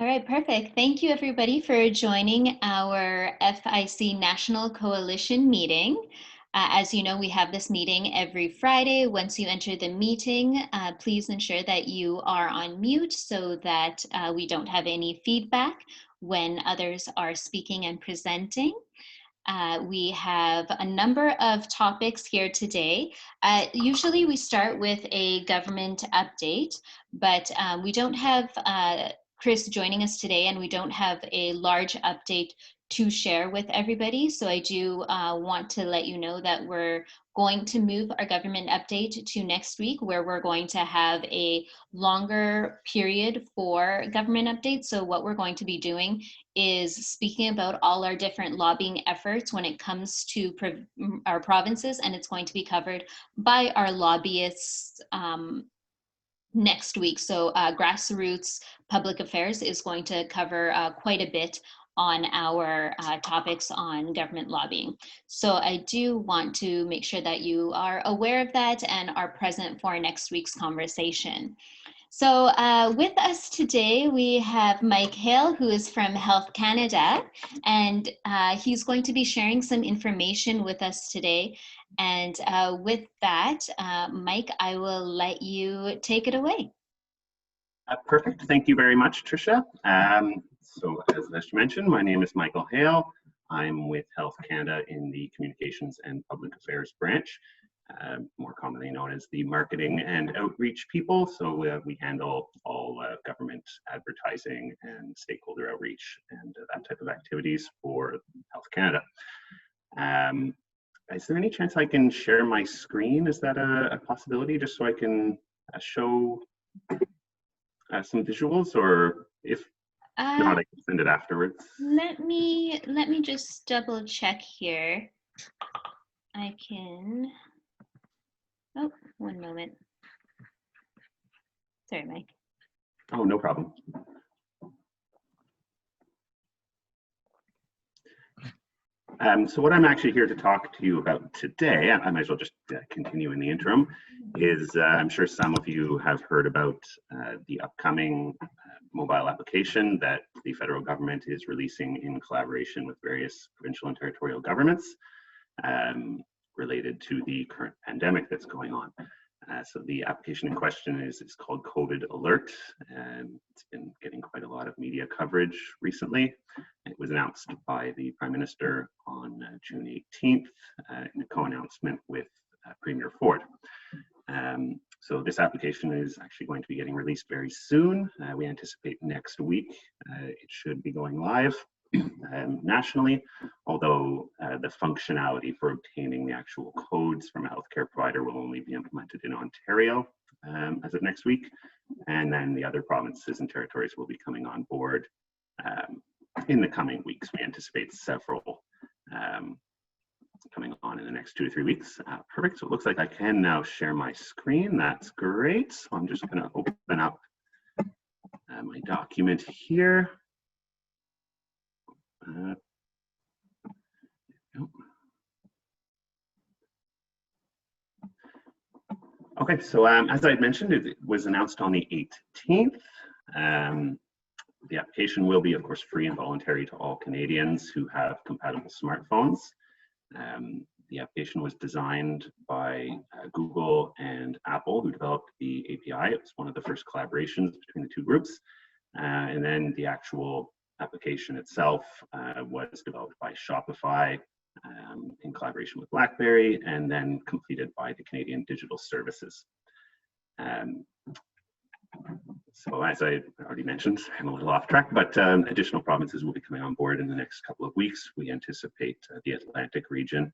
All right, perfect. Thank you everybody for joining our FIC National Coalition meeting. As you know, we have this meeting every Friday. Once you enter the meeting, please ensure that you are on mute so that we don't have any feedback when others are speaking and presenting. We have a number of topics here today. Usually we start with a government update, but we don't have Chris joining us today, and we don't have a large update to share with everybody. So I do want to let you know that we're going to move our government update to next week, where we're going to have a longer period for government updates. So what we're going to be doing is speaking about all our different lobbying efforts when it comes to our provinces, and it's going to be covered by our lobbyists next week. So grassroots public affairs is going to cover quite a bit on our topics on government lobbying. So I do want to make sure that you are aware of that and are present for next week's conversation. So with us today, we have Mike Hale, who is from Health Canada, and he's going to be sharing some information with us today. And with that, Mike, I will let you take it away. Perfect. Thank you very much, Trisha. So as you mentioned, my name is Michael Hale. I'm with Health Canada in the Communications and Public Affairs branch, more commonly known as the Marketing and Outreach people. So we handle all government advertising and stakeholder outreach and that type of activities for Health Canada. Is there any chance I can share my screen? Is that a possibility, just so I can show some visuals, or if not, I can send it afterwards. Let me just double check here. I can. Oh, one moment. Sorry, Mike. Oh, no problem. So what I'm actually here to talk to you about today, I might as well just continue in the interim, is I'm sure some of you have heard about the upcoming mobile application that the federal government is releasing in collaboration with various provincial and territorial governments related to the current pandemic that's going on. So the application in question is called COVID Alert, and it's been getting quite a lot of media coverage recently. It was announced by the Prime Minister on June 18th in a co-announcement with Premier Ford. So this application is actually going to be getting released very soon. We anticipate next week it should be going live nationally, although the functionality for obtaining the actual codes from a healthcare provider will only be implemented in Ontario as of next week, and then the other provinces and territories will be coming on board in the coming weeks. We anticipate several coming on in the next 2 to 3 weeks. Perfect. So it looks like I can now share my screen. That's great. So I'm just going to open up my document here. Okay, so as I had mentioned, it was announced on the 18th. The application will be, of course, free and voluntary to all Canadians who have compatible smartphones. The application was designed by Google and Apple, who developed the API. It was one of the first collaborations between the two groups. And then the actual application itself was developed by Shopify in collaboration with BlackBerry, and then completed by the Canadian Digital Services. So as I already mentioned, I'm a little off track, but additional provinces will be coming on board in the next couple of weeks. We anticipate the Atlantic region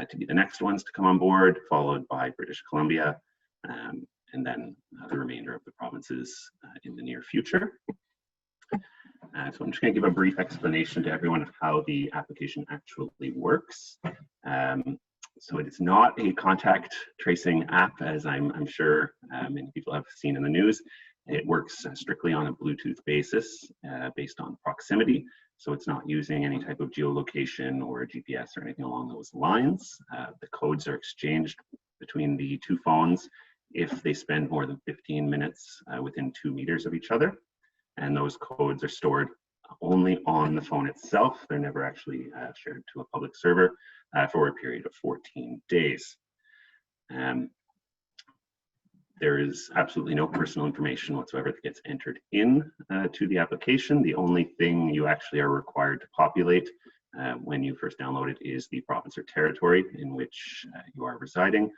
to be the next ones to come on board, followed by British Columbia, and then the remainder of the provinces in the near future. So I'm just going to give a brief explanation to everyone of how the application actually works. So it is not a contact tracing app, as I'm sure many people have seen in the news. It works strictly on a Bluetooth basis based on proximity. So it's not using any type of geolocation or GPS or anything along those lines. The codes are exchanged between the two phones if they spend more than 15 minutes within 2 meters of each other. and those codes are stored only on the phone itself. They're never actually shared to a public server for a period of 14 days. There is absolutely no personal information whatsoever that gets entered in to the application. The only thing you actually are required to populate when you first download it is the province or territory in which you are residing.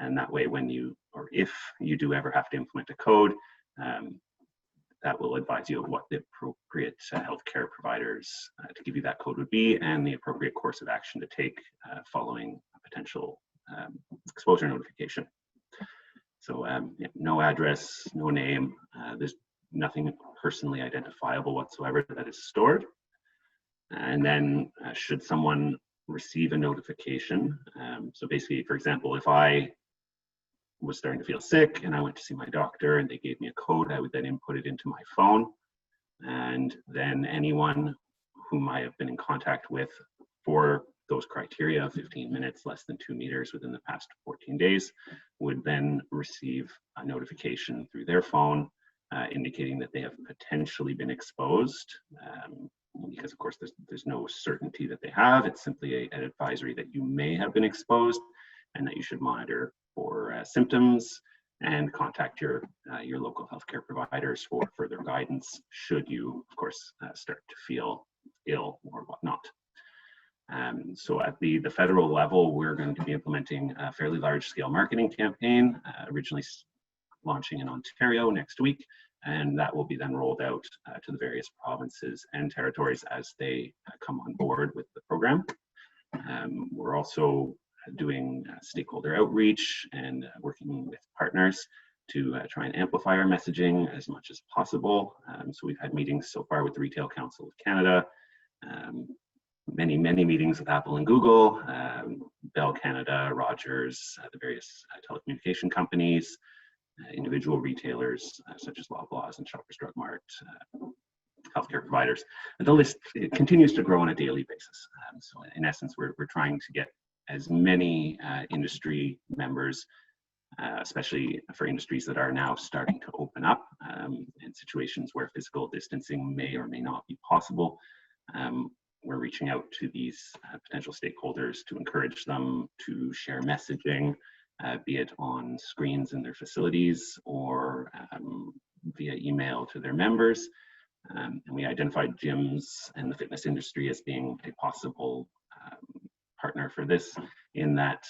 And that way, when you, or if you do ever have to implement a code, that will advise you of what the appropriate healthcare providers to give you that code would be, and the appropriate course of action to take following a potential exposure notification. So yeah, no address, no name, there's nothing personally identifiable whatsoever that is stored. And then should someone receive a notification, so basically, for example, if I was starting to feel sick and I went to see my doctor and they gave me a code, I would then input it into my phone, and then anyone whom I have been in contact with for those criteria of 15 minutes, less than 2 meters within the past 14 days, would then receive a notification through their phone indicating that they have potentially been exposed. Because of course there's no certainty that they have. It's simply an advisory that you may have been exposed and that you should monitor for symptoms and contact your local healthcare providers for further guidance should you, of course, start to feel ill or whatnot. So at the federal level, we're going to be implementing a fairly large-scale marketing campaign, originally launching in Ontario next week, and that will be then rolled out to the various provinces and territories as they come on board with the program. We're also doing stakeholder outreach and working with partners to try and amplify our messaging as much as possible. So we've had meetings so far with the Retail Council of Canada, many meetings with Apple and Google, Bell Canada, Rogers, the various telecommunication companies, individual retailers such as Loblaws and Shoppers Drug Mart, healthcare providers. And the list, it continues to grow on a daily basis. So in essence, we're trying to get as many industry members, especially for industries that are now starting to open up in situations where physical distancing may or may not be possible. We're reaching out to these potential stakeholders to encourage them to share messaging, be it on screens in their facilities or via email to their members. And we identified gyms and the fitness industry as being a possible partner for this, in that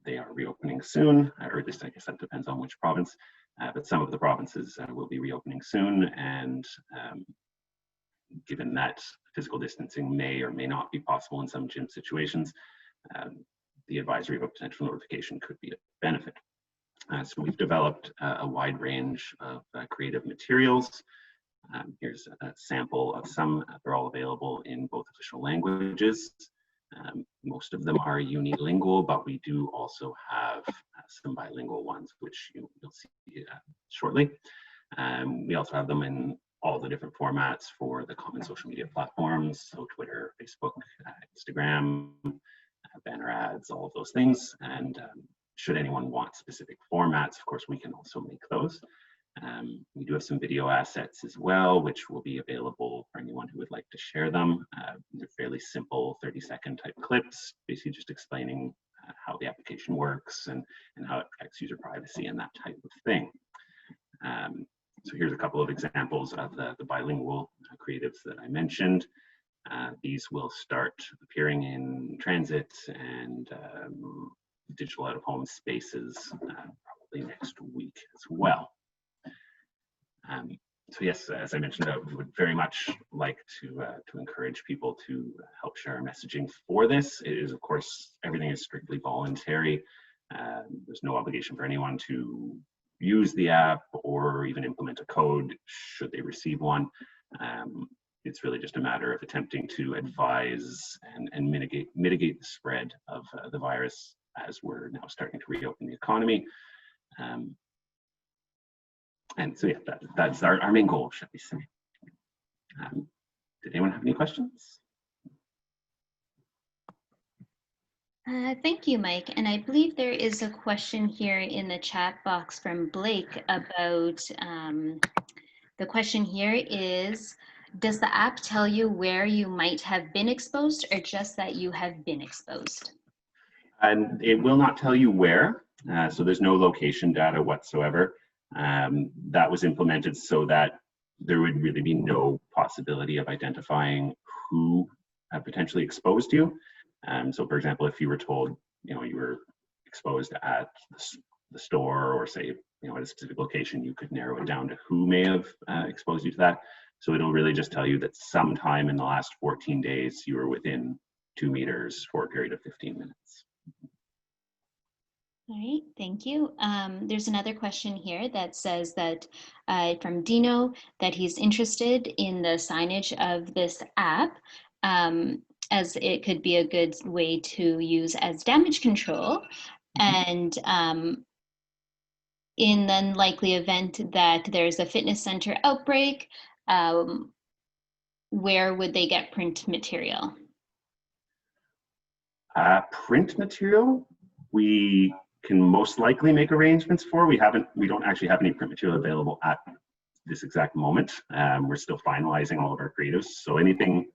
they are reopening soon, or at least I guess that depends on which province, but some of the provinces will be reopening soon, and given that physical distancing may or may not be possible in some gym situations, the advisory of a potential notification could be a benefit. So we've developed a wide range of creative materials. Here's a sample of some. They're all available in both official languages. Most of them are unilingual, but we do also have some bilingual ones, which you'll see shortly. We also have them in all the different formats for the common social media platforms, so Twitter, Facebook, Instagram, banner ads, all of those things. And should anyone want specific formats, of course, we can also make those. We do have some video assets as well, which will be available for anyone who would like to share them. They're fairly simple 30-second type clips, basically just explaining how the application works and how it protects user privacy and that type of thing. So here's a couple of examples of the bilingual creatives that I mentioned. These will start appearing in transit and digital out-of-home spaces probably next week as well. So yes, as I mentioned, we would very much like to encourage people to help share our messaging for this. It is, of course, everything is strictly voluntary. There's no obligation for anyone to use the app or even implement a code should they receive one. It's really just a matter of attempting to advise and mitigate the spread of the virus as we're now starting to reopen the economy. And so yeah, that's our main goal, shall we say. Did anyone have any questions? Thank you, Mike. And I believe there is a question here in the chat box from Blake about The question here is, does the app tell you where you might have been exposed or just that you have been exposed? And it will not tell you where, so there's no location data whatsoever. That was implemented so that there would really be no possibility of identifying who potentially exposed you. So for example, if you were told, you were exposed at the store, or say, at a specific location, you could narrow it down to who may have exposed you to that. So it'll really just tell you that sometime in the last 14 days, you were within 2 meters for a period of 15 minutes. All right, thank you. There's another question here that says that from Dino, that he's interested in the signage of this app, as it could be a good way to use as damage control. And in the unlikely event that there's a fitness center outbreak, where would they get print material? Print material, we can most likely make arrangements for. We don't actually have any print material available at this exact moment. We're still finalizing all of our creatives. So anything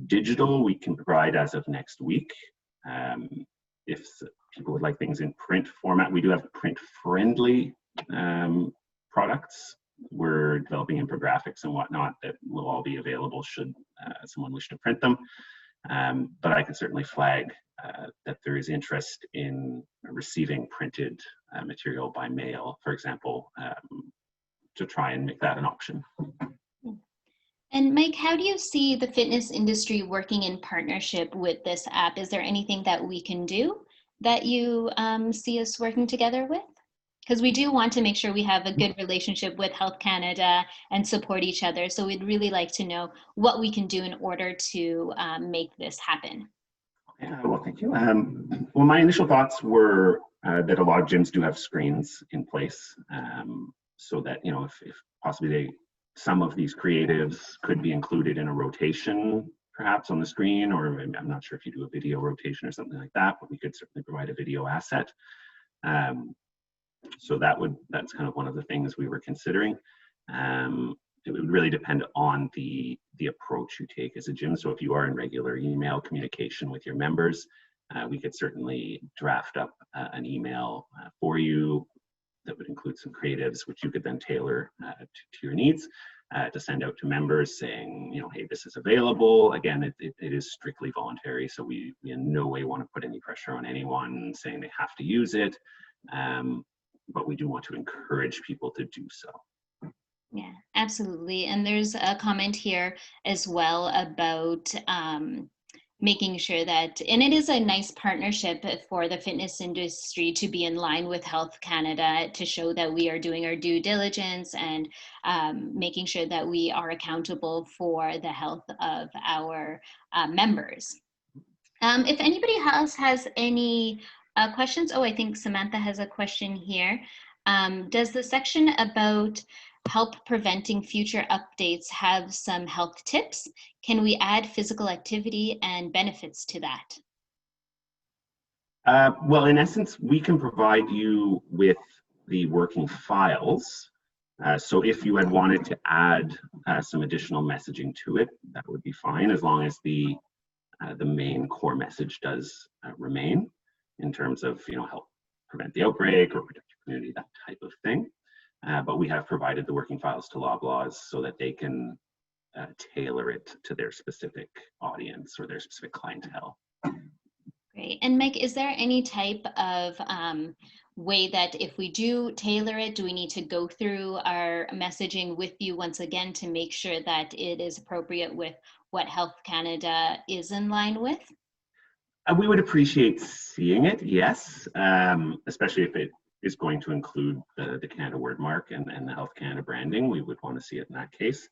digital we can provide as of next week. If people would like things in print format, we do have print-friendly products. We're developing infographics and whatnot that will all be available should someone wish to print them. But I can certainly flag that there is interest in receiving printed material by mail, for example, to try and make that an option. And Mike, how do you see the fitness industry working in partnership with this app? Is there anything that we can do that you see us working together with? Because we do want to make sure we have a good relationship with Health Canada and support each other. So we'd really like to know what we can do in order to make this happen. Yeah, well, thank you. Well, my initial thoughts were that a lot of gyms do have screens in place, so that, if possibly some of these creatives could be included in a rotation, perhaps on the screen, or I'm not sure if you do a video rotation or something like that, but we could certainly provide a video asset. So that's kind of one of the things we were considering. It would really depend on the approach you take as a gym. So if you are in regular email communication with your members, we could certainly draft up an email for you that would include some creatives, which you could then tailor to your needs, to send out to members saying, hey, this is available. Again, it is strictly voluntary, so we in no way want to put any pressure on anyone saying they have to use it, but we do want to encourage people to do so. Yeah, absolutely. And there's a comment here as well about making sure that, and it is a nice partnership for the fitness industry to be in line with Health Canada to show that we are doing our due diligence and making sure that we are accountable for the health of our members. If anybody else has any questions, I think Samantha has a question here. Does the section about help preventing future updates have some health tips? Can we add physical activity and benefits to that? Well, in essence, we can provide you with the working files. So if you had wanted to add some additional messaging to it, that would be fine, as long as the main core message does remain in terms of, help prevent the outbreak or protect your community, that type of thing. But we have provided the working files to Loblaws so that they can tailor it to their specific audience or their specific clientele. Great. And Mike, is there any type of way that if we do tailor it, do we need to go through our messaging with you once again to make sure that it is appropriate with what Health Canada is in line with? We would appreciate seeing it, yes, especially if it is going to include the Canada word mark and the Health Canada branding. We would want to see it in that case.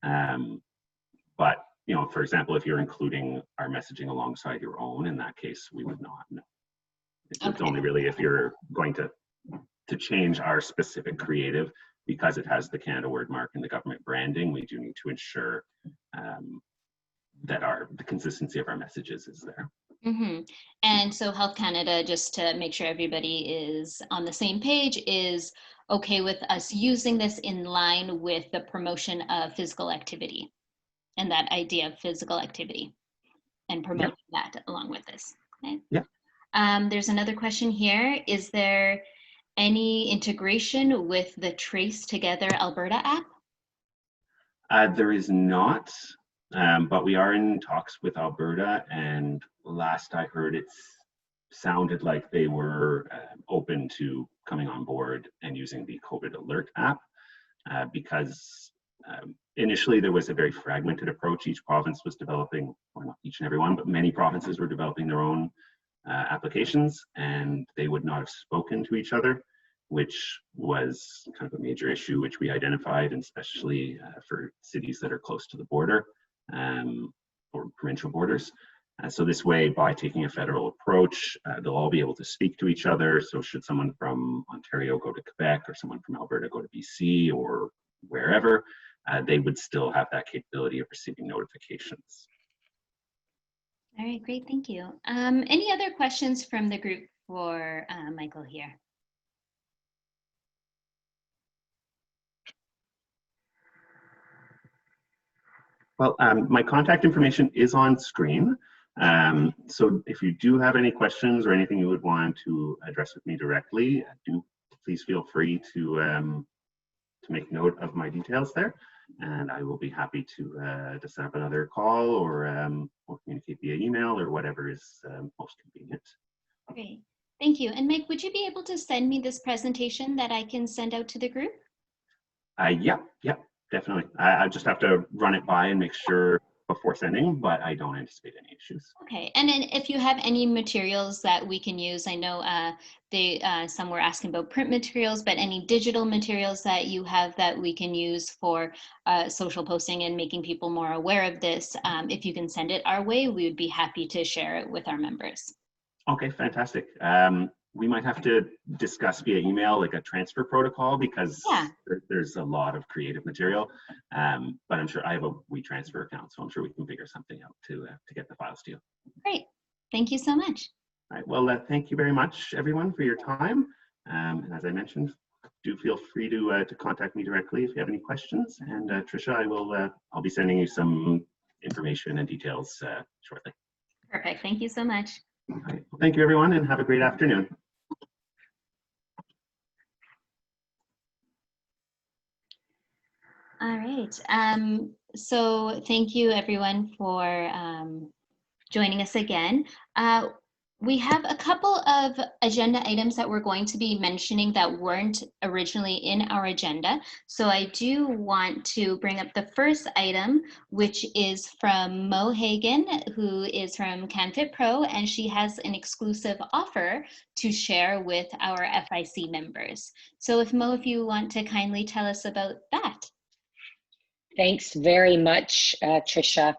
But, for example, if you're including our messaging alongside your own, in that case, we would not know. It's only really if you're going to change our specific creative, because it has the Canada word mark and the government branding, we do need to ensure that the consistency of our messages is there. And so Health Canada, just to make sure everybody is on the same page, is okay with us using this in line with the promotion of physical activity and that idea of physical activity and Yep. promoting that along with this. Okay. Yep. There's another question here. Is there any integration with the Trace Together Alberta app? There is not, but we are in talks with Alberta, and last I heard, it sounded like they were open to coming on board and using the COVID Alert app, because initially there was a very fragmented approach. Each province was developing, or not each and every one, but many provinces were developing their own applications, and they would not have spoken to each other, which was kind of a major issue, which we identified, and especially for cities that are close to the border or provincial borders. So this way, by taking a federal approach, they'll all be able to speak to each other. So should someone from Ontario go to Quebec, or someone from Alberta go to BC, or wherever, they would still have that capability of receiving notifications. All right, great, thank you. Any other questions from the group for Michael here? Well, my contact information is on screen. So if you do have any questions or anything you would want to address with me directly, do please feel free to make note of my details there, and I will be happy to set up another call or communicate via email or whatever is most convenient. Great, thank you. And Mike, would you be able to send me this presentation that I can send out to the group? Yeah, definitely. I just have to run it by and make sure before sending, but I don't anticipate any issues. Okay, and then if you have any materials that we can use, I know some were asking about print materials, but any digital materials that you have that we can use for social posting and making people more aware of this, if you can send it our way, we would be happy to share it with our members. Okay, fantastic. We might have to discuss via email like a transfer protocol, because there's a lot of creative material, but I'm sure I have a WeTransfer account, so I'm sure we can figure something out to get the files to you. Great, thank you so much. All right, well, thank you very much, everyone, for your time. And as I mentioned, do feel free to contact me directly if you have any questions. And Trisha, I'll be sending you some information and details shortly. Perfect, thank you so much. All right. Well, thank you, everyone, and have a great afternoon. All right. So thank you, everyone, for joining us again. We have a couple of agenda items that we're going to be mentioning that weren't originally in our agenda. So I do want to bring up the first item, which is from Mo Hagan, who is from canfitpro, and she has an exclusive offer to share with our FIC members. So if Mo, if you want to kindly tell us about that. Thanks very much, Trisha,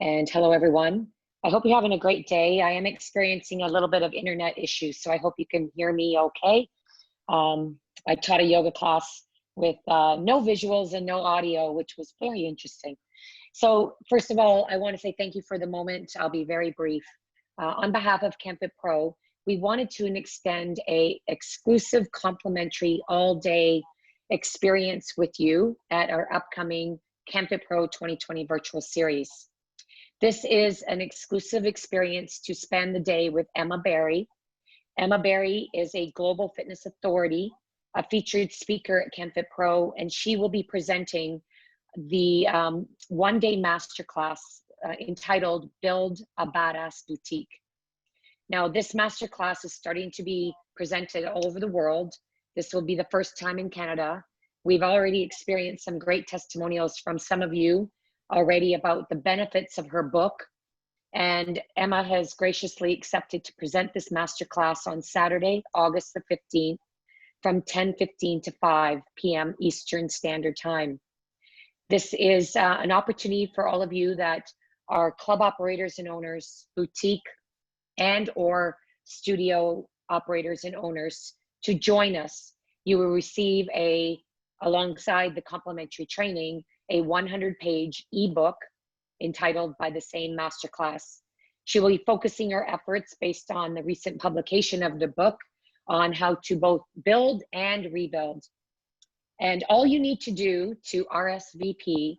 and hello, everyone. I hope you're having a great day. I am experiencing a little bit of internet issues, so I hope you can hear me okay. I taught a yoga class with no visuals and no audio, which was very interesting. So first of all, I want to say thank you for the moment. I'll be very brief. On behalf of canfitpro, we wanted to extend an exclusive complimentary all-day experience with you at our upcoming canfitpro 2020 virtual series. This is an exclusive experience to spend the day with Emma Barry. Emma Barry is a global fitness authority, a featured speaker at canfitpro, and she will be presenting the one-day masterclass entitled Build a Badass Boutique. Now, this masterclass is starting to be presented all over the world. This will be the first time in Canada. We've already experienced some great testimonials from some of you already about the benefits of her book. And Emma has graciously accepted to present this masterclass on Saturday, August the 15th, from 10:15 to 5 p.m. Eastern Standard Time. This is an opportunity for all of you that are club operators and owners, boutique and or studio operators and owners to join us. You will receive alongside the complimentary training, a 100-page ebook entitled by the same masterclass. She will be focusing her efforts based on the recent publication of the book on how to both build and rebuild. And all you need to do to RSVP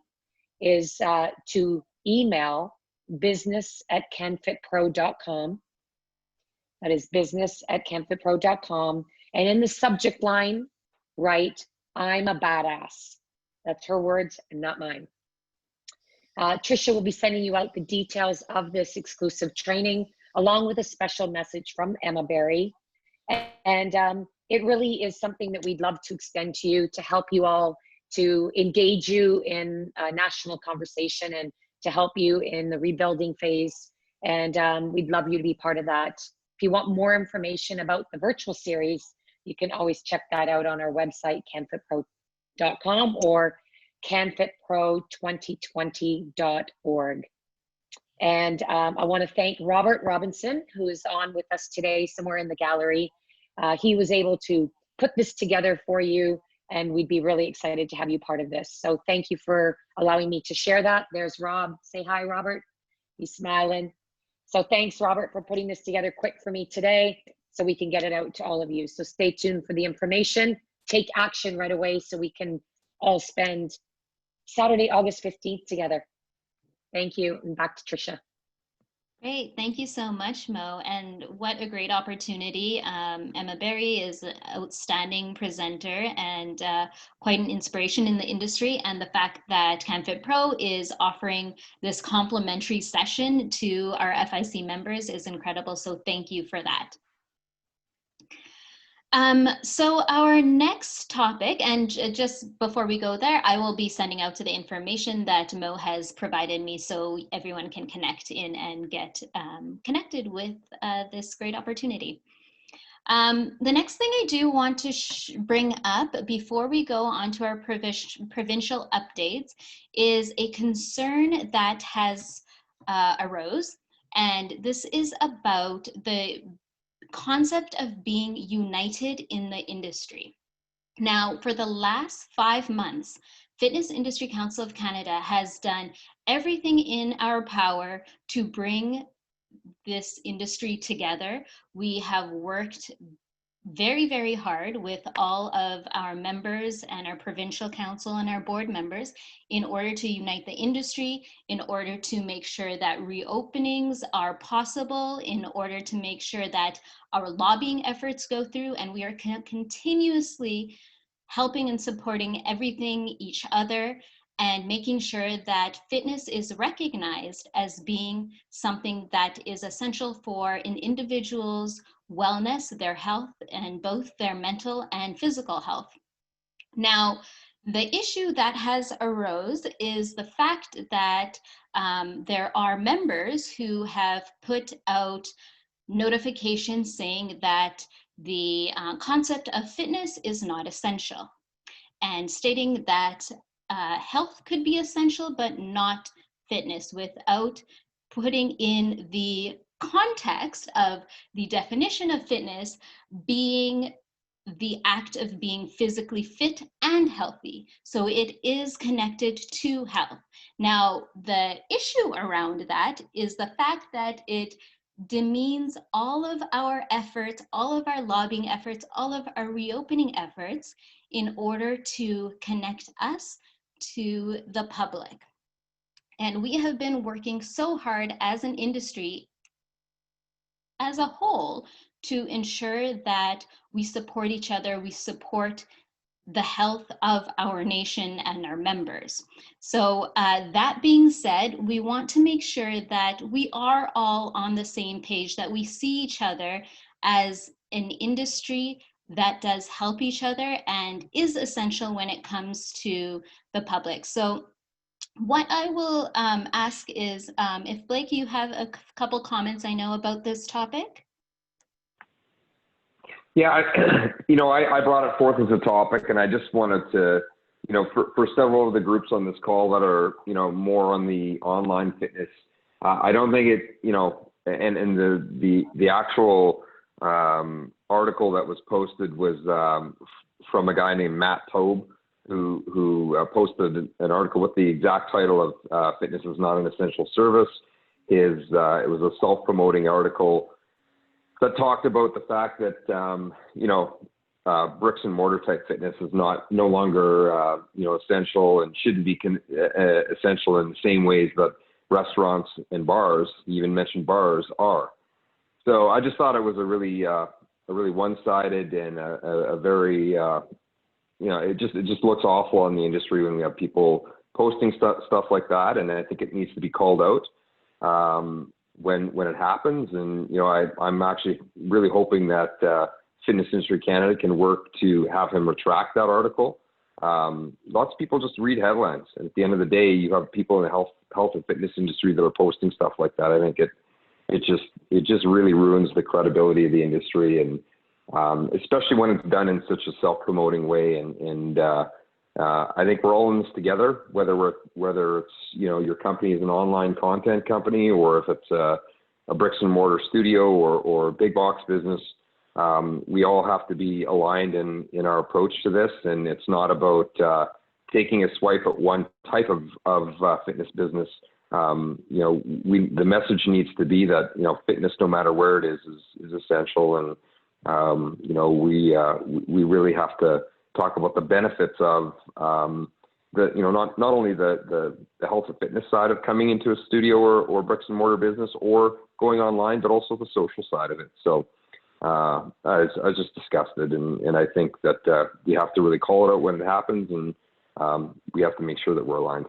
is to email business@canfitpro.com. That is business@canfitpro.com. And in the subject line, write, "I'm a badass." That's her words, not mine. Trisha will be sending you out the details of this exclusive training, along with a special message from Emma Berry. And it really is something that we'd love to extend to you to help you all, to engage you in a national conversation and to help you in the rebuilding phase. And we'd love you to be part of that. If you want more information about the virtual series, you can always check that out on our website, canfitpro.com or canfitpro2020.org. And I want to thank Robert Robinson, who is on with us today somewhere in the gallery. He was able to put this together for you, and we'd be really excited to have you part of this. So thank you for allowing me to share that. There's Rob. Say hi, Robert. He's smiling. So thanks, Robert, for putting this together quick for me today so we can get it out to all of you. So stay tuned for the information. Take action right away so we can all spend Saturday, August 15th together. Thank you, and back to Trisha. Great, thank you so much, Mo. And what a great opportunity. Emma Berry is an outstanding presenter and quite an inspiration in the industry. And the fact that CanFitPro is offering this complimentary session to our FIC members is incredible. So thank you for that. So our next topic, and just before we go there, I will be sending out to the information that Mo has provided me so everyone can connect in and get connected with this great opportunity. The next thing I do want to bring up before we go on to our provincial updates is a concern that has arose, and this is about the concept of being united in the industry. Now, for the last 5 months, Fitness Industry Council of Canada has done everything in our power to bring this industry together. We have worked very, very hard with all of our members and our provincial council and our board members in order to unite the industry, in order to make sure that reopenings are possible, in order to make sure that our lobbying efforts go through, and we are continuously helping and supporting everything, each other, and making sure that fitness is recognized as being something that is essential for an individual's wellness, their health, and both their mental and physical health. Now, the issue that has arose is the fact that there are members who have put out notifications saying that the concept of fitness is not essential, and stating that health could be essential, but not fitness, without putting in the context of the definition of fitness being the act of being physically fit and healthy. So it is connected to health. Now, the issue around that is the fact that it demeans all of our efforts, all of our lobbying efforts, all of our reopening efforts in order to connect us to the public. And we have been working so hard as an industry as a whole to ensure that we support each other, we support the health of our nation and our members. So that being said, we want to make sure that we are all on the same page, that we see each other as an industry that does help each other and is essential when it comes to the public. So what I will ask is if Blake, you have a couple comments I know about this topic. Yeah, I brought it forth as a topic, and I just wanted to, for several of the groups on this call that are, more on the online fitness, I don't think it, and the actual article that was posted was from a guy named Matt Tobe, who posted an article with the exact title of "Fitness is not an essential service." it was a self-promoting article that talked about the fact that, you know, bricks and mortar type fitness is no longer, you know, essential and shouldn't be essential in the same ways that restaurants and bars, you even mentioned bars, are. So I just thought it was a really one-sided and a very, you know, it just looks awful in the industry when we have people posting stuff like that, and I think it needs to be called out when it happens. And you know, I'm actually really hoping that Fitness Industry Canada can work to have him retract that article. Lots of people just read headlines, and at the end of the day, you have people in the health and fitness industry that are posting stuff like that. I think it just really ruins the credibility of the industry, and especially when it's done in such a self-promoting way. And I think we're all in this together, whether it's, you know, your company is an online content company, or if it's a bricks and mortar studio or big box business. We all have to be aligned in our approach to this, and it's not about taking a swipe at one type of fitness business. You know, the message needs to be that, you know, fitness, no matter where it is essential, and you know, we really have to talk about the benefits of the, you know, not only the health and fitness side of coming into a studio or bricks and mortar business or going online, but also the social side of it. So I was just disgusted, and I think that we have to really call it out when it happens, and we have to make sure that we're aligned.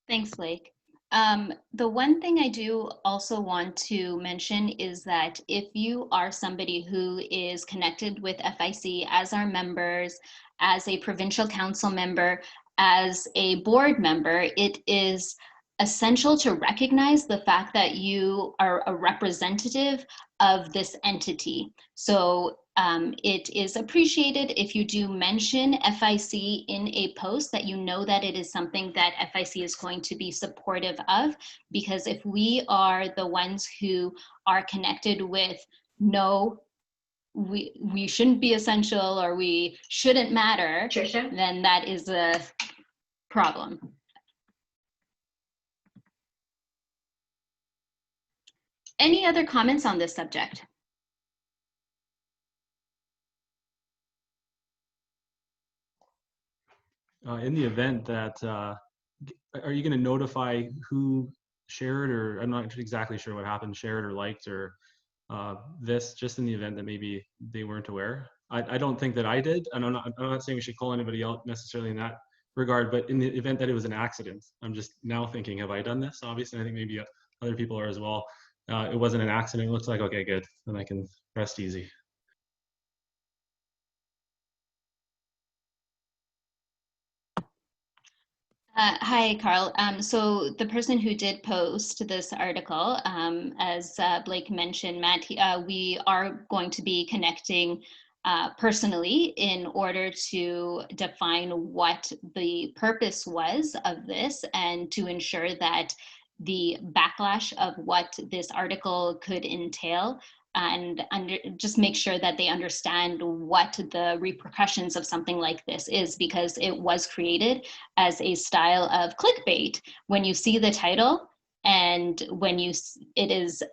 Thanks, Blake. The one thing I do also want to mention is that if you are somebody who is connected with FIC as our members, as a provincial council member, as a board member, it is essential to recognize the fact that you are a representative of this entity. So it is appreciated if you do mention FIC in a post, that you know that it is something that FIC is going to be supportive of, because if we are the ones who are connected with no, we shouldn't be essential, or we shouldn't matter, Trisha, then that is a problem. Any other comments on this subject? In the event that, are you going to notify who shared, or I'm not exactly sure what happened, shared or liked, or this, just in the event that maybe they weren't aware? I don't think that I did, and I'm not saying we should call anybody out necessarily in that regard, but in the event that it was an accident, I'm just now thinking, have I done this? Obviously, I think maybe other people are as well. It wasn't an accident. It looks like, okay, good. Then I can rest easy. Hi, Carl. So the person who did post this article, as Blake mentioned, Matt, we are going to be connecting personally in order to define what the purpose was of this, and to ensure that the backlash of what this article could entail, and just make sure that they understand what the repercussions of something like this is, because it was created as a style of clickbait. When you see the title, and when it is,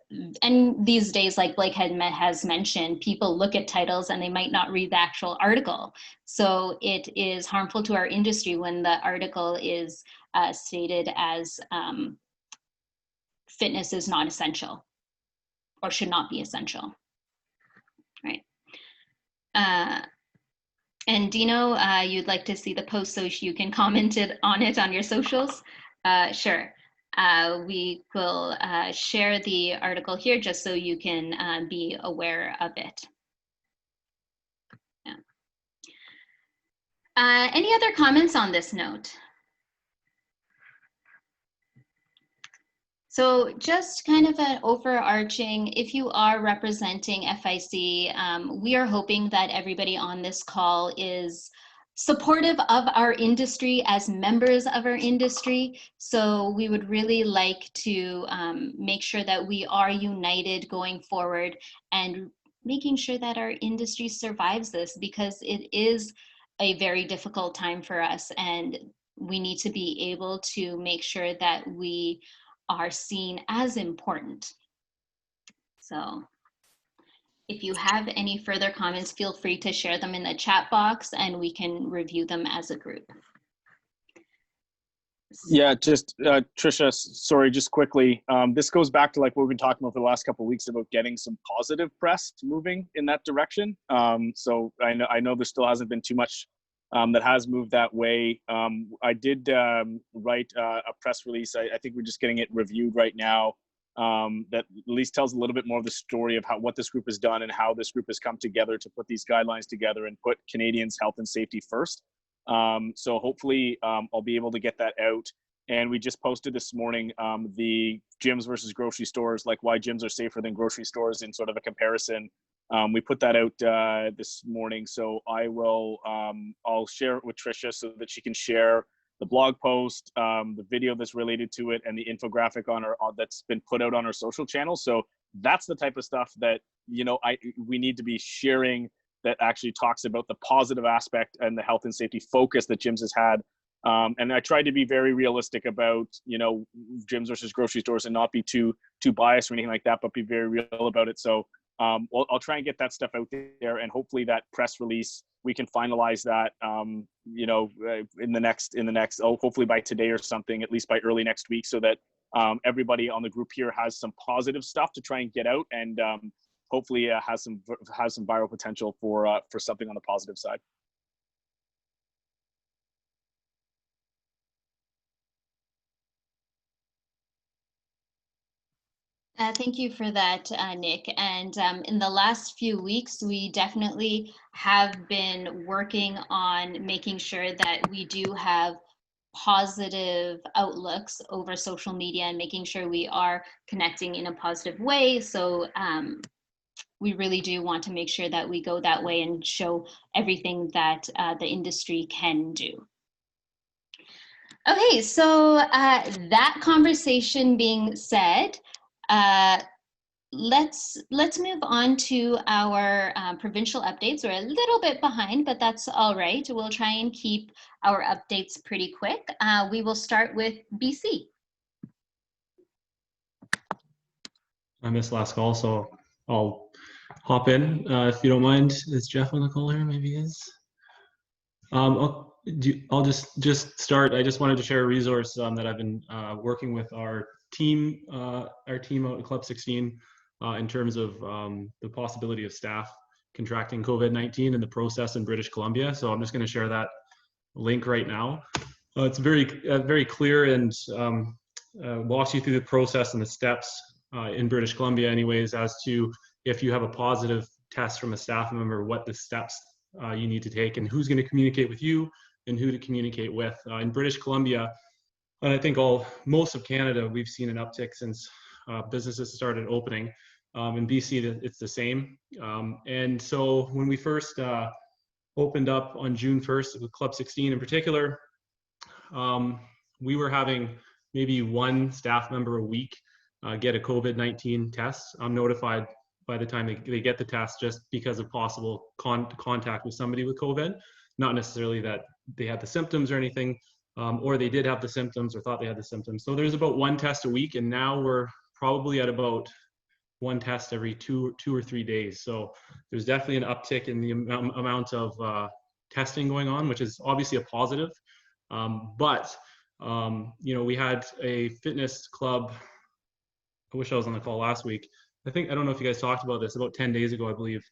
and these days, like Blake has mentioned, people look at titles and they might not read the actual article. So it is harmful to our industry when the article is stated as fitness is not essential, or should not be essential, right? And Dino, you'd like to see the post so you can comment on it on your socials? Sure. We will share the article here just so you can be aware of it. Yeah. Any other comments on this note? So just kind of an overarching, if you are representing FIC, we are hoping that everybody on this call is supportive of our industry as members of our industry. So we would really like to make sure that we are united going forward, and making sure that our industry survives this, because it is a very difficult time for us. And we need to be able to make sure that we are seen as important. So if you have any further comments, feel free to share them in the chat box and we can review them as a group. Yeah, just Trisha, sorry, just quickly. This goes back to like what we've been talking about for the last couple of weeks about getting some positive press moving in that direction. So I know there still hasn't been too much that has moved that way. I did write a press release. I think we're just getting it reviewed right now. That at least tells a little bit more of the story of what this group has done and how this group has come together to put these guidelines together and put Canadians' health and safety first. So hopefully I'll be able to get that out. And we just posted this morning the gyms versus grocery stores, like why gyms are safer than grocery stores in sort of a comparison. We put that out this morning. So I'll share it with Trisha so that she can share the blog post, the video that's related to it, and the infographic that's been put out on our social channels. So that's the type of stuff that, you know, we need to be sharing, that actually talks about the positive aspect and the health and safety focus that gyms has had. And I tried to be very realistic about, you know, gyms versus grocery stores and not be too biased or anything like that, but be very real about it. So I'll try and get that stuff out there, and hopefully that press release, we can finalize that, you know, in the next, hopefully by today or something, at least by early next week, so that everybody on the group here has some positive stuff to try and get out, and hopefully has some viral potential for something on the positive side. Thank you for that, Nick. And in the last few weeks, we definitely have been working on making sure that we do have positive outlooks over social media and making sure we are connecting in a positive way. So we really do want to make sure that we go that way and show everything that the industry can do. Okay, so that conversation being said, let's move on to our provincial updates. We're a little bit behind, but that's all right. We'll try and keep our updates pretty quick. We will start with BC. I missed last call, so I'll hop in if you don't mind. Is Jeff on the call here? Maybe he is. I'll just start. I just wanted to share a resource that I've been working with our team out at Club 16 in terms of the possibility of staff contracting COVID-19 and the process in British Columbia. So I'm just going to share that link right now. It's very clear and walks you through the process and the steps in British Columbia anyways, as to if you have a positive test from a staff member, what the steps you need to take and who's going to communicate with you and who to communicate with. In British Columbia, and I think most of Canada, we've seen an uptick since businesses started opening. In BC, it's the same. And so when we first opened up on June 1st with Club 16 in particular, we were having maybe one staff member a week get a COVID-19 test. I'm notified by the time they get the test, just because of possible contact with somebody with COVID, not necessarily that they had the symptoms or anything, or they did have the symptoms or thought they had the symptoms. So there's about one test a week, and now we're probably at about one test every two or 3 days. So there's definitely an uptick in the amount of testing going on, which is obviously a positive. But you know, we had a fitness club. I wish I was on the call last week. I don't know if you guys talked about this, about 10 days ago, I believe,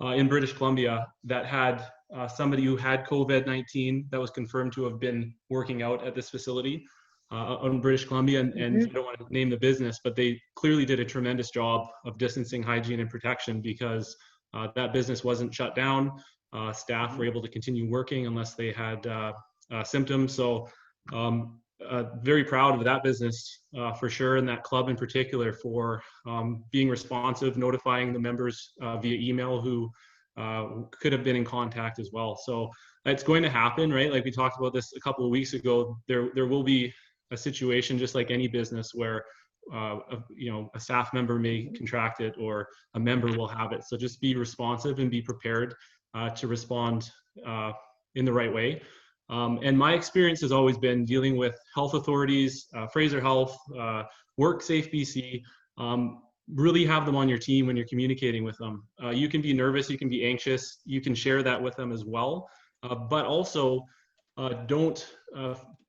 in British Columbia, that had somebody who had COVID-19 that was confirmed to have been working out at this facility in British Columbia. And I don't want to name the business, but they clearly did a tremendous job of distancing, hygiene, and protection, because that business wasn't shut down. Staff were able to continue working unless they had symptoms. So very proud of that business for sure, and that club in particular for being responsive, notifying the members via email who could have been in contact as well. So it's going to happen, right? Like we talked about this a couple of weeks ago. There will be a situation, just like any business, where you know, a staff member may contract it or a member will have it. So just be responsive and be prepared to respond in the right way. And my experience has always been dealing with health authorities, Fraser Health, WorkSafe BC. Really have them on your team when you're communicating with them. You can be nervous, you can be anxious, you can share that with them as well. But also, don't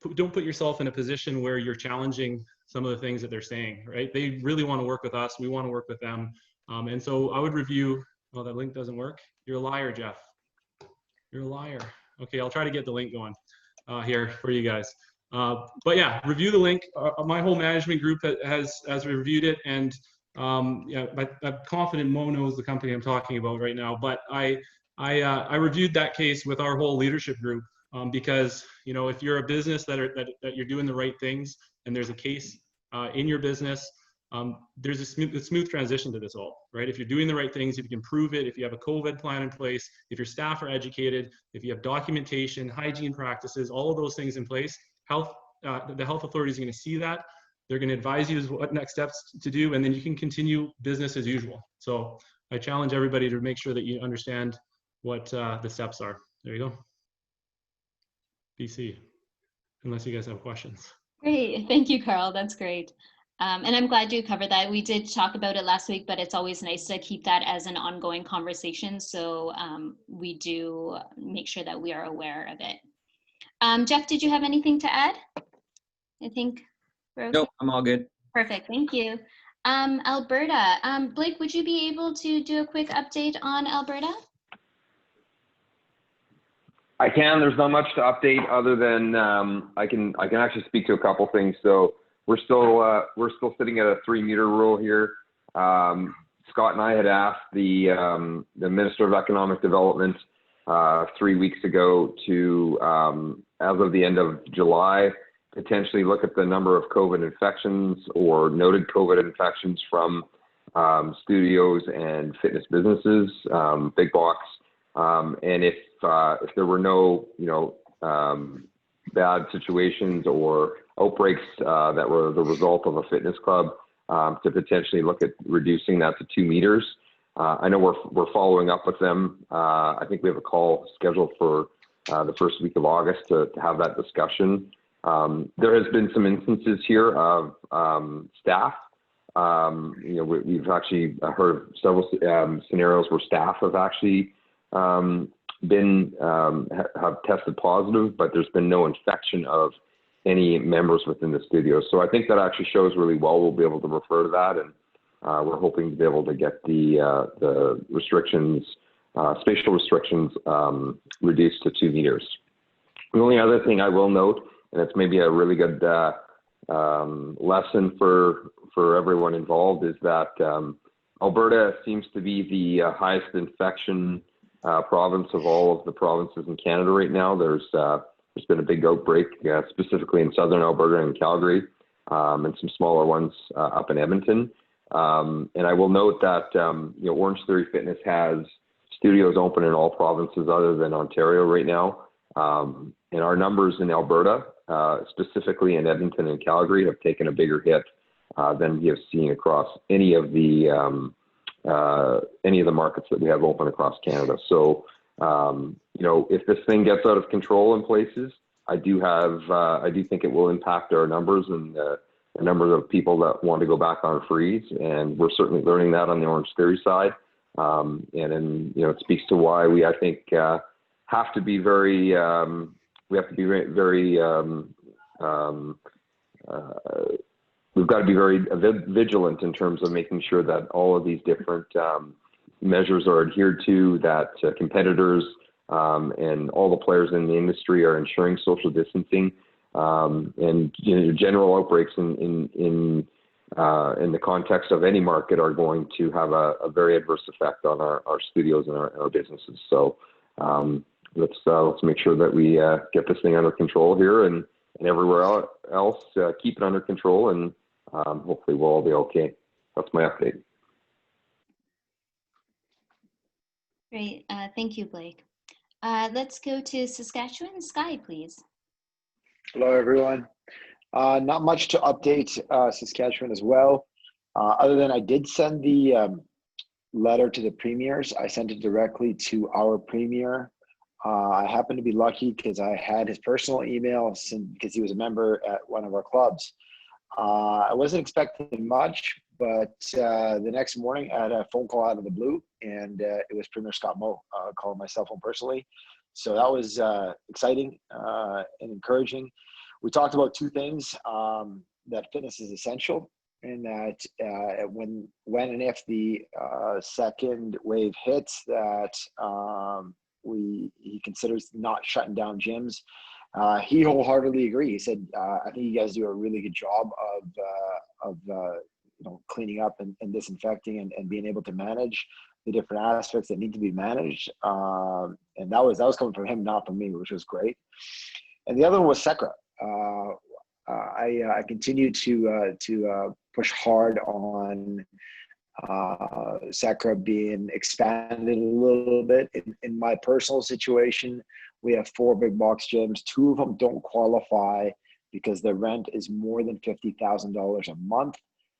put yourself in a position where you're challenging some of the things that they're saying, right? They really want to work with us, we want to work with them. And so I would review, oh, that link doesn't work. You're a liar, Jeff. You're a liar. Okay, I'll try to get the link going here for you guys. But yeah, review the link. My whole management group has reviewed it, and yeah, I'm confident Mo knows the company I'm talking about right now. But I reviewed that case with our whole leadership group because, you know, if you're a business that you're doing the right things and there's a case in your business, there's a smooth transition to this all, right? If you're doing the right things, if you can prove it, if you have a COVID plan in place, if your staff are educated, if you have documentation, hygiene practices, all of those things in place, the health authorities are going to see that. They're going to advise you what next steps to do, and then you can continue business as usual. So I challenge everybody to make sure that you understand what the steps are. There you go. BC, unless you guys have questions. Great, thank you, Carl. That's great. And I'm glad you covered that. We did talk about it last week, but it's always nice to keep that as an ongoing conversation. So we do make sure that we are aware of it. Jeff, did you have anything to add? I think we're okay. Nope, I'm all good. Perfect, thank you. Alberta, Blake, would you be able to do a quick update on Alberta? I can. There's not much to update other than I can actually speak to a couple things. So we're still sitting at a 3-meter rule here. Scott and I had asked the Minister of Economic Development 3 weeks ago to, as of the end of July, potentially look at the number of COVID infections or noted COVID infections from studios and fitness businesses, big box, and if there were no, bad situations or outbreaks that were the result of a fitness club, to potentially look at reducing that to 2 meters. I know we're following up with them. I think we have a call scheduled for the first week of August to have that discussion. There has been some instances here of staff. We've actually heard several scenarios where staff have actually have tested positive, but there's been no infection of any members within the studio. So I think that actually shows really well. We'll be able to refer to that, and we're hoping to be able to get the restrictions, spatial restrictions, reduced to 2 meters. The only other thing I will note, and it's maybe a really good lesson for everyone involved, is that Alberta seems to be the highest infection province of all of the provinces in Canada right now. There's been a big outbreak, specifically in southern Alberta and Calgary, and some smaller ones up in Edmonton. And I will note that Orange Theory Fitness has studios open in all provinces other than Ontario right now. And our numbers in Alberta, specifically in Edmonton and Calgary, have taken a bigger hit than we have seen across any of the markets that we have open across Canada. So, if this thing gets out of control in places, I do think it will impact our numbers and the number of people that want to go back on freeze. And we're certainly learning that on the Orange Theory side. And then, it speaks to why we, I think, have to be very, we've got to be very vigilant in terms of making sure that all of these different measures are adhered to, that competitors and all the players in the industry are ensuring social distancing, and general outbreaks in the context of any market are going to have a very adverse effect on our studios and our businesses. So let's make sure that we get this thing under control here and everywhere else, keep it under control, and hopefully we'll all be okay. That's my update. Great, thank you, Blake. Let's go to Saskatchewan. Skye, please. Hello, everyone. Not much to update Saskatchewan as well, other than I did send the letter to the premiers. I sent it directly to our premier I happened to be lucky because I had his personal email because he was a member at one of our clubs. I wasn't expecting much, but the next morning I had a phone call out of the blue, and it was Premier Scott Moe calling my cell phone personally. So that was exciting and encouraging. We talked about two things, that fitness is essential, and that when and if the second wave hits, that he considers not shutting down gyms. He wholeheartedly agreed. He said, "I think you guys do a really good job of cleaning up and disinfecting and being able to manage the different aspects that need to be managed." And that was coming from him, not from me, which was great. And the other one was SECRA. I continue to push hard on SECRA being expanded a little bit. In my personal situation, we have 4 big box gyms. 2 of them don't qualify because the rent is more than $50,000 a month,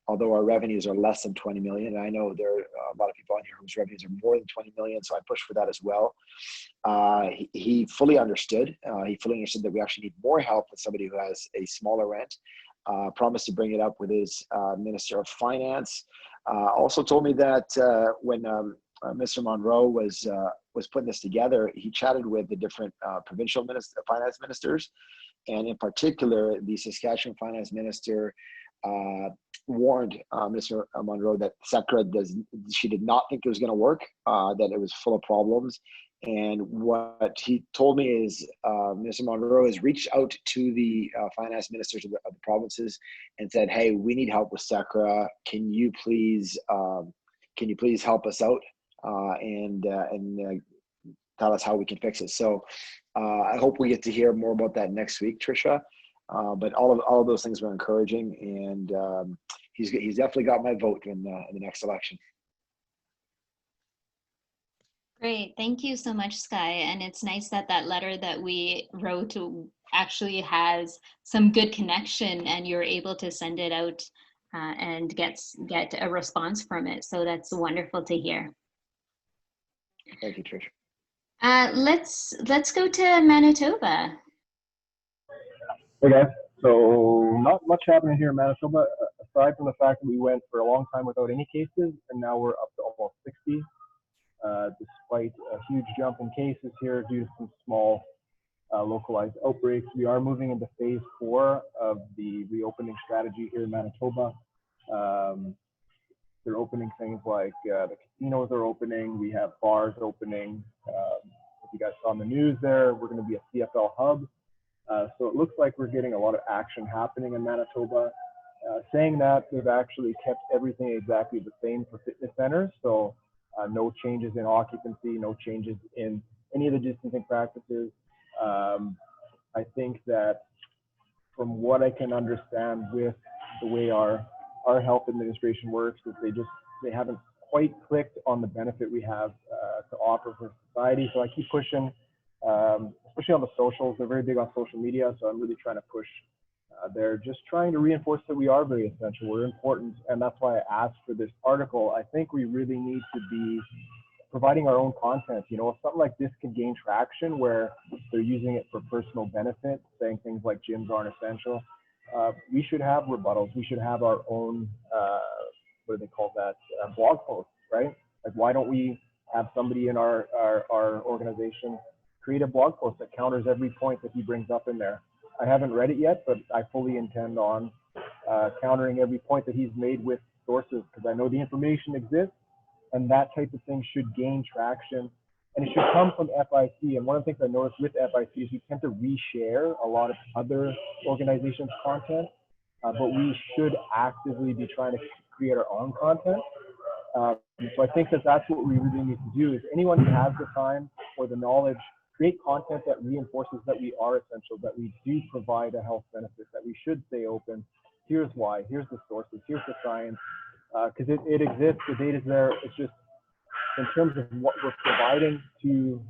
although our revenues are less than 20 million. And I know there are a lot of people on here whose revenues are more than 20 million, so I push for that as well. He fully understood. He fully understood that we actually need more help with somebody who has a smaller rent. Promised to bring it up with his Minister of Finance. Also told me that when Mr. Monroe was putting this together, he chatted with the different provincial finance ministers, and in particular, the Saskatchewan finance minister warned Mr. Monroe that SECRA she did not think it was going to work, that it was full of problems. And what he told me is Mr. Monroe has reached out to the finance ministers of the provinces and said, "Hey, we need help with SECRA. Can you please help us out and tell us how we can fix it?" So I hope we get to hear more about that next week, Trisha. But all of those things were encouraging, and he's definitely got my vote in the next election. Great. Thank you so much, Skye. And it's nice that that letter that we wrote actually has some good connection and you're able to send it out and get a response from it. So that's wonderful to hear. Thank you, Trisha. Let's go to Manitoba. Okay, so not much happening here in Manitoba, aside from the fact that we went for a long time without any cases, and now we're up to almost 60. Despite a huge jump in cases here due to some small localized outbreaks. We are moving into phase 4 of the reopening strategy here in Manitoba. They're opening things like the casinos are opening, we have bars opening. If you guys saw in the news there, we're going to be a CFL hub. So it looks like we're getting a lot of action happening in Manitoba. Saying that, they've actually kept everything exactly the same for fitness centers. So no changes in occupancy, no changes in any of the distancing practices. I think that from what I can understand with the way our health administration works, is they haven't quite clicked on the benefit we have to offer for society. So I keep pushing, especially on the socials. They're very big on social media, so I'm really trying to push. They're just trying to reinforce that we are very essential, we're important, and that's why I asked for this article. I think we really need to be providing our own content. You know, if something like this can gain traction where they're using it for personal benefit, saying things like gyms aren't essential, we should have rebuttals. We should have our own, what do they call that, blog posts, right? Like, why don't we have somebody in our organization create a blog post that counters every point that he brings up in there? I haven't read it yet, but I fully intend on countering every point that he's made with sources, because I know the information exists, and that type of thing should gain traction, and it should come from FIC. And one of the things I noticed with FIC is we tend to reshare a lot of other organizations' content, but we should actively be trying to create our own content. So I think that that's what we really need to do, is anyone who has the time or the knowledge, create content that reinforces that we are essential, that we do provide a health benefit, that we should stay open. Here's why, here's the sources, here's the science, because it exists, the data's there. It's just in terms of what we're providing to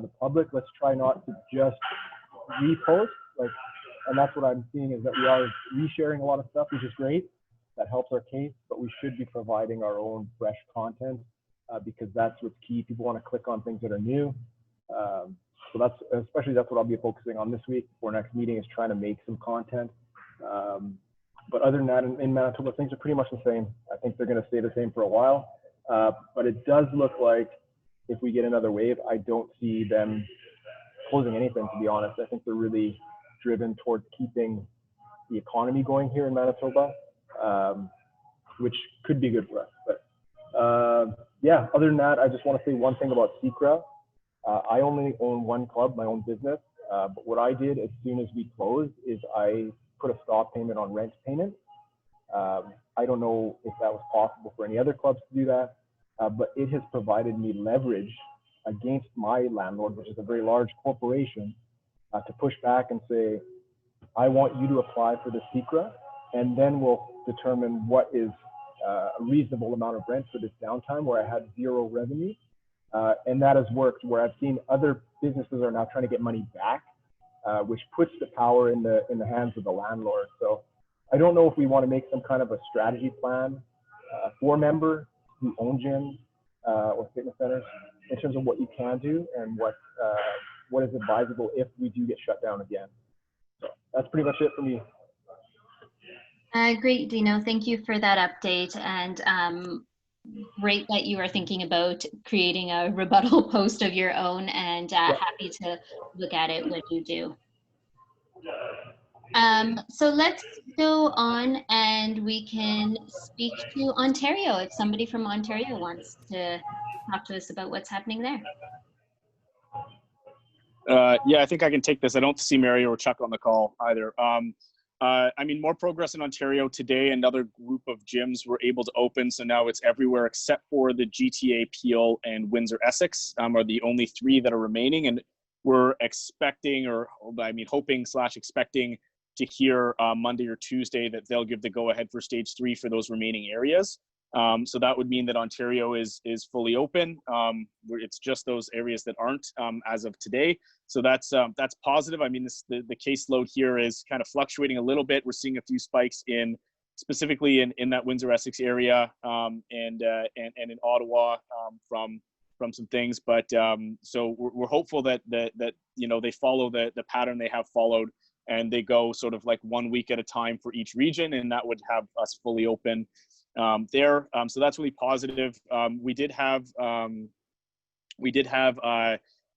the public, let's try not to just repost, and that's what I'm seeing, is that we are resharing a lot of stuff, which is great. That helps our case, but we should be providing our own fresh content because that's what's key. People want to click on things that are new. So that's what I'll be focusing on this week before next meeting, is trying to make some content. But other than that, in Manitoba, things are pretty much the same. I think they're going to stay the same for a while. But it does look like if we get another wave, I don't see them closing anything, to be honest. I think they're really driven towards keeping the economy going here in Manitoba, which could be good for us. But yeah, other than that, I just want to say one thing about Secra. I only own one club, my own business. But what I did as soon as we closed is I put a stop payment on rent payment. I don't know if that was possible for any other clubs to do that, but it has provided me leverage against my landlord, which is a very large corporation, to push back and say, I want you to apply for the Secra, and then we'll determine what is a reasonable amount of rent for this downtime where I had zero revenue. And that has worked, where I've seen other businesses are now trying to get money back, which puts the power in the hands of the landlord. So I don't know if we want to make some kind of a strategy plan for members who own gyms or fitness centers in terms of what you can do and what is advisable if we do get shut down again. So that's pretty much it for me. Great, Dino. Thank you for that update, and great that you are thinking about creating a rebuttal post of your own, and happy to look at it when you do. So let's go on, and we can speak to Ontario if somebody from Ontario wants to talk to us about what's happening there. Yeah, I think I can take this. I don't see Mary or Chuck on the call either. I mean, more progress in Ontario today. Another group of gyms were able to open. So now it's everywhere except for the GTA, Peel, and Windsor-Essex are the only three that are remaining. And we're expecting, or I mean, hoping/expecting to hear Monday or Tuesday that they'll give the go-ahead for stage 3 for those remaining areas. So that would mean that Ontario is fully open. It's just those areas that aren't as of today. So that's positive. I mean, the caseload here is kind of fluctuating a little bit. We're seeing a few spikes specifically in that Windsor-Essex area and in Ottawa from some things. But so we're hopeful that you know, they follow the pattern they have followed, and they go sort of like 1 week at a time for each region, and that would have us fully open there. So that's really positive. We did have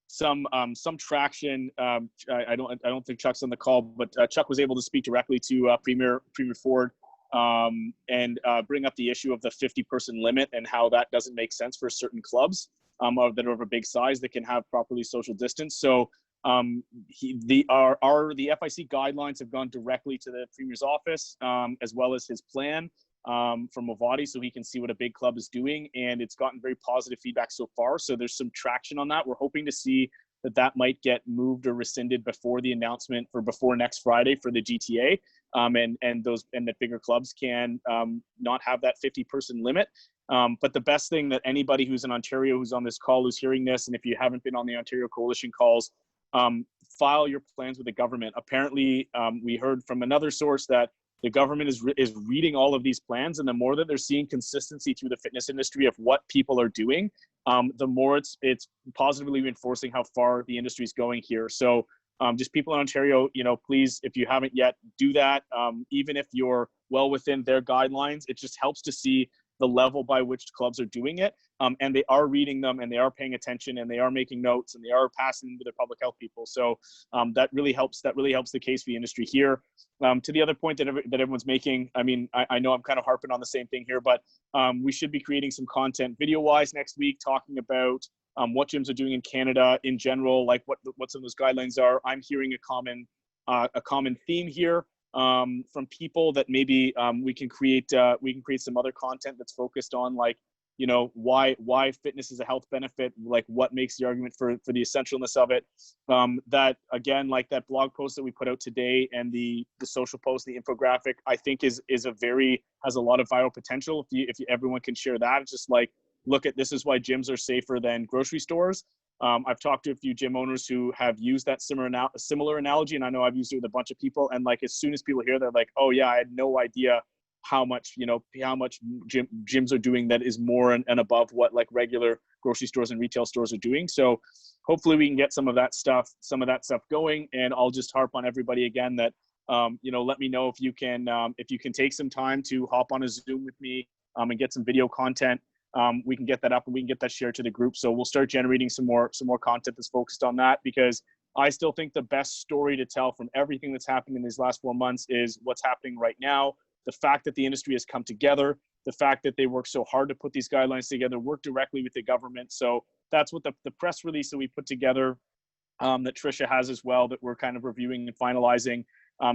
some traction. I don't think Chuck's on the call, but Chuck was able to speak directly to Premier Ford and bring up the issue of the 50-person limit and how that doesn't make sense for certain clubs that are of a big size that can have properly social distance. So the FIC guidelines have gone directly to the Premier's office, as well as his plan from Movati, so he can see what a big club is doing, and it's gotten very positive feedback so far. So there's some traction on that. We're hoping to see that might get moved or rescinded before the announcement before next Friday for the GTA, and that bigger clubs can not have that 50-person limit. But the best thing that anybody who's in Ontario, who's on this call, who's hearing this, and if you haven't been on the Ontario Coalition calls, file your plans with the government. Apparently, we heard from another source that the government is reading all of these plans, and the more that they're seeing consistency through the fitness industry of what people are doing, the more it's positively reinforcing how far the industry is going here. So just people in Ontario, you know, please, if you haven't yet, do that. Even if you're well within their guidelines, it just helps to see the level by which clubs are doing it, and they are reading them, and they are paying attention, and they are making notes, and they are passing them to their public health people. So that really helps the case for the industry here. To the other point that everyone's making, I mean, I know I'm kind of harping on the same thing here, but we should be creating some content video-wise next week, talking about what gyms are doing in Canada in general, like what some of those guidelines are. I'm hearing a common theme here from people that maybe we can create some other content that's focused on, like, you know, why fitness is a health benefit, like what makes the argument for the essentialness of it. That, again, like that blog post that we put out today and the social post, the infographic, I think has a lot of viral potential. If everyone can share that, it's just like, look at, this is why gyms are safer than grocery stores. I've talked to a few gym owners who have used that similar analogy, and I know I've used it with a bunch of people. And like, as soon as people hear that, like, oh yeah, I had no idea how much, how much gyms are doing that is more and above what like regular grocery stores and retail stores are doing. So hopefully we can get some of that stuff going. And I'll just harp on everybody again that, let me know if you can take some time to hop on a Zoom with me and get some video content. We can get that up and we can get that shared to the group. So we'll start generating some more content that's focused on that, because I still think the best story to tell from everything that's happened in these last 4 months is what's happening right now. The fact that the industry has come together, the fact that they worked so hard to put these guidelines together, work directly with the government. So that's what the press release that we put together, that Trisha has as well, that we're kind of reviewing and finalizing.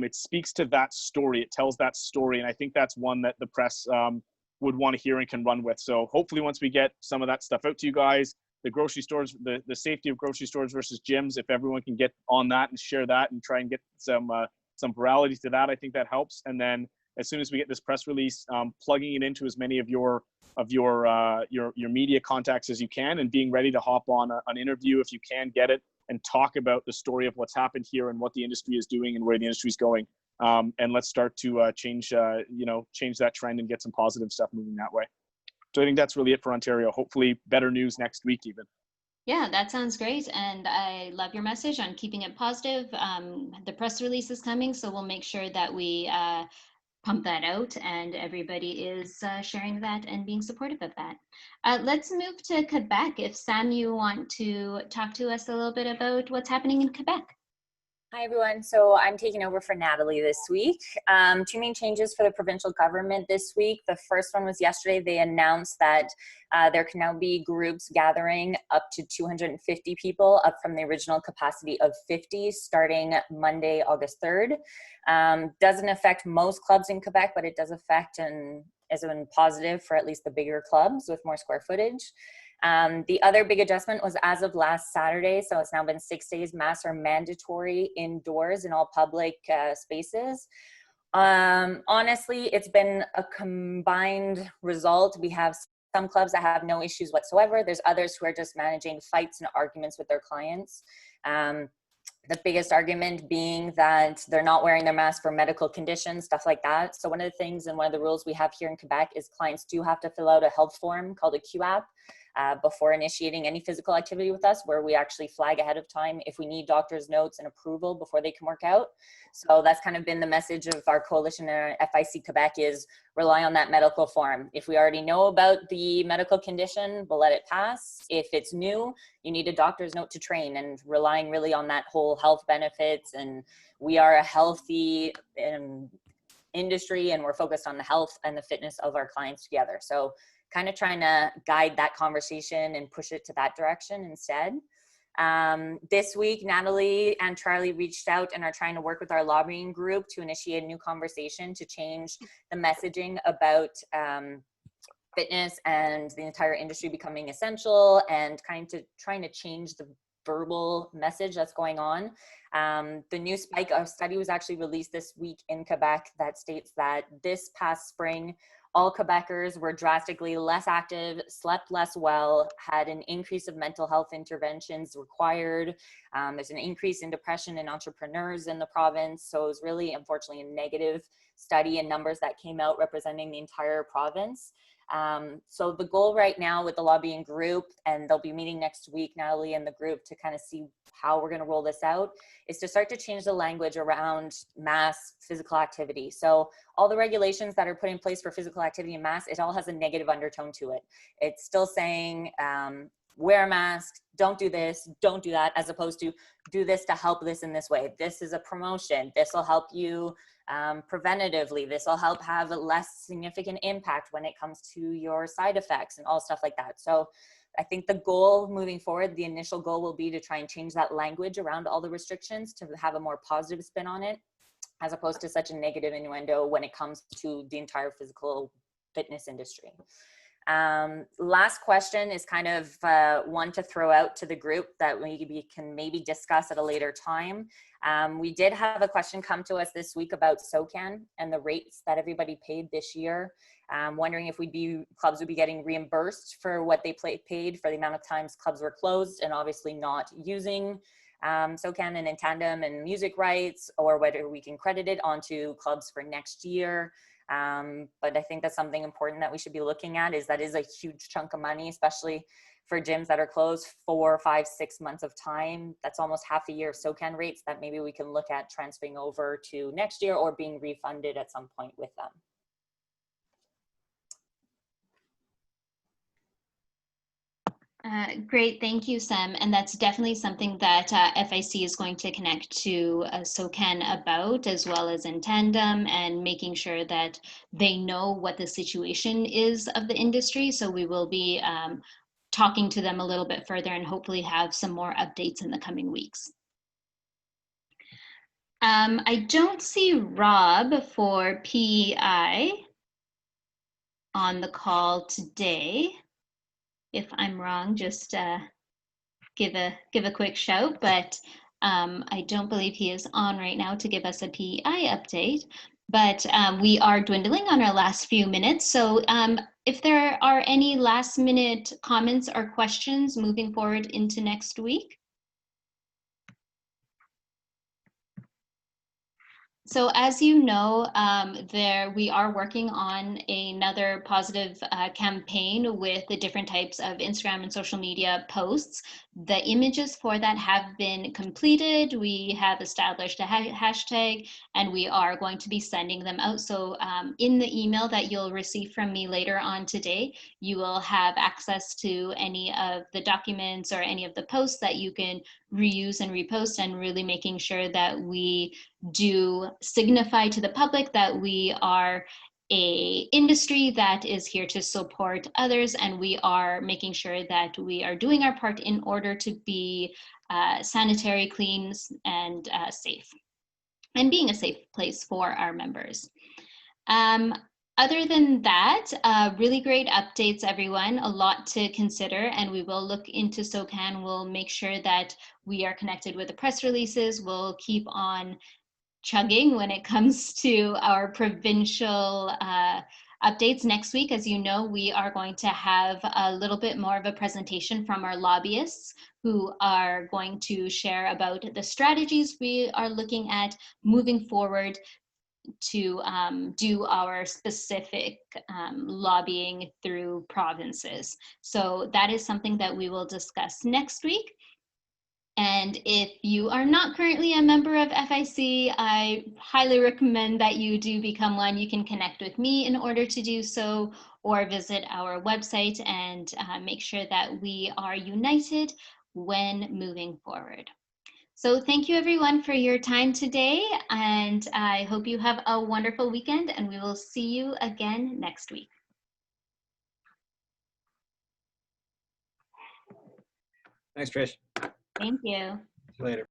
It speaks to that story. It tells that story. And I think that's one that the press would want to hear and can run with. So hopefully once we get some of that stuff out to you guys, the grocery stores, the safety of grocery stores versus gyms, if everyone can get on that and share that and try and get some virality to that, I think that helps. And then as soon as we get this press release, plugging it into as many of your media contacts as you can, and being ready to hop on an interview if you can get it, and talk about the story of what's happened here and what the industry is doing and where the industry is going. And let's start to change that trend and get some positive stuff moving that way. So I think that's really it for Ontario. Hopefully better news next week even. Yeah, that sounds great. And I love your message on keeping it positive. The press release is coming, so we'll make sure that we pump that out and everybody is sharing that and being supportive of that. Let's move to Quebec. If Sam, you want to talk to us a little bit about what's happening in Quebec. Hi, everyone. So I'm taking over for Natalie this week. Two main changes for the provincial government this week. The first one was yesterday. They announced that there can now be groups gathering up to 250 people, up from the original capacity of 50, starting Monday, August 3rd. Doesn't affect most clubs in Quebec, but it does affect and is a positive for at least the bigger clubs with more square footage. The other big adjustment was as of last Saturday, so it's now been 6 days, masks are mandatory indoors in all public spaces. Honestly, it's been a combined result. We have some clubs that have no issues whatsoever. There's others who are just managing fights and arguments with their clients. The biggest argument being that they're not wearing their mask for medical conditions, stuff like that. So one of the things and one of the rules we have here in Quebec is clients do have to fill out a health form called a QAP before initiating any physical activity with us, where we actually flag ahead of time if we need doctor's notes and approval before they can work out. So that's kind of been the message of our coalition and our FIC Quebec is rely on that medical form. If we already know about the medical condition, we'll let it pass. If it's new, you need a doctor's note to train, and relying really on that whole health benefits. And we are a healthy industry, and we're focused on the health and the fitness of our clients together. So kind of trying to guide that conversation and push it to that direction instead. This week, Natalie and Charlie reached out and are trying to work with our lobbying group to initiate a new conversation to change the messaging about fitness and the entire industry becoming essential, and trying to change the verbal message that's going on. The new spike of study was actually released this week in Quebec that states that this past spring, all Quebecers were drastically less active, slept less well, had an increase of mental health interventions required. There's an increase in depression in entrepreneurs in the province. So it was really, unfortunately, a negative study and numbers that came out representing the entire province. So the goal right now with the lobbying group, and they'll be meeting next week, Natalie and the group, to kind of see how we're going to roll this out, is to start to change the language around mass physical activity. So all the regulations that are put in place for physical activity and mass, it all has a negative undertone to it. It's still saying, wear a mask, don't do this, don't do that, as opposed to do this to help this in this way. This is a promotion. This will help you preventatively. This will help have a less significant impact when it comes to your side effects and all stuff like that. So I think the goal moving forward, the initial goal will be to try and change that language around all the restrictions to have a more positive spin on it, as opposed to such a negative innuendo when it comes to the entire physical fitness industry. Last question is kind of one to throw out to the group that we can maybe discuss at a later time. We did have a question come to us this week about SOCAN and the rates that everybody paid this year. Wondering if clubs would be getting reimbursed for what they paid for the amount of times clubs were closed and obviously not using SOCAN and in tandem and music rights, or whether we can credit it onto clubs for next year. But I think that's something important that we should be looking at, is that is a huge chunk of money, especially for gyms that are closed 4, 5, 6 months of time. That's almost half a year SOCAN rates that maybe we can look at transferring over to next year or being refunded at some point with them. Great, thank you, Sam. And that's definitely something that FIC is going to connect to SOCAN about, as well as in tandem, and making sure that they know what the situation is of the industry. So we will be talking to them a little bit further and hopefully have some more updates in the coming weeks. I don't see Rob for PEI on the call today. If I'm wrong, just give a quick shout, but I don't believe he is on right now to give us a PEI update. But we are dwindling on our last few minutes. So if there are any last minute comments or questions moving forward into next week. So as you know, we are working on another positive campaign with the different types of Instagram and social media posts. The images for that have been completed. We have established a hashtag, and we are going to be sending them out. So in the email that you'll receive from me later on today, you will have access to any of the documents or any of the posts that you can reuse and repost, and really making sure that we do signify to the public that we are a industry that is here to support others, and we are making sure that we are doing our part in order to be sanitary, clean, and safe, and being a safe place for our members. Other than that, really great updates, everyone. A lot to consider, and we will look into SOCAN. We'll make sure that we are connected with the press releases. We'll keep on chugging when it comes to our provincial updates. Next week, as you know, we are going to have a little bit more of a presentation from our lobbyists, who are going to share about the strategies we are looking at moving forward to do our specific lobbying through provinces. So that is something that we will discuss next week. And if you are not currently a member of FIC, I highly recommend that you do become one. You can connect with me in order to do so, or visit our website and make sure that we are united when moving forward. So thank you, everyone, for your time today, and I hope you have a wonderful weekend, and we will see you again next week. Thanks, Trish. Thank you. See you later.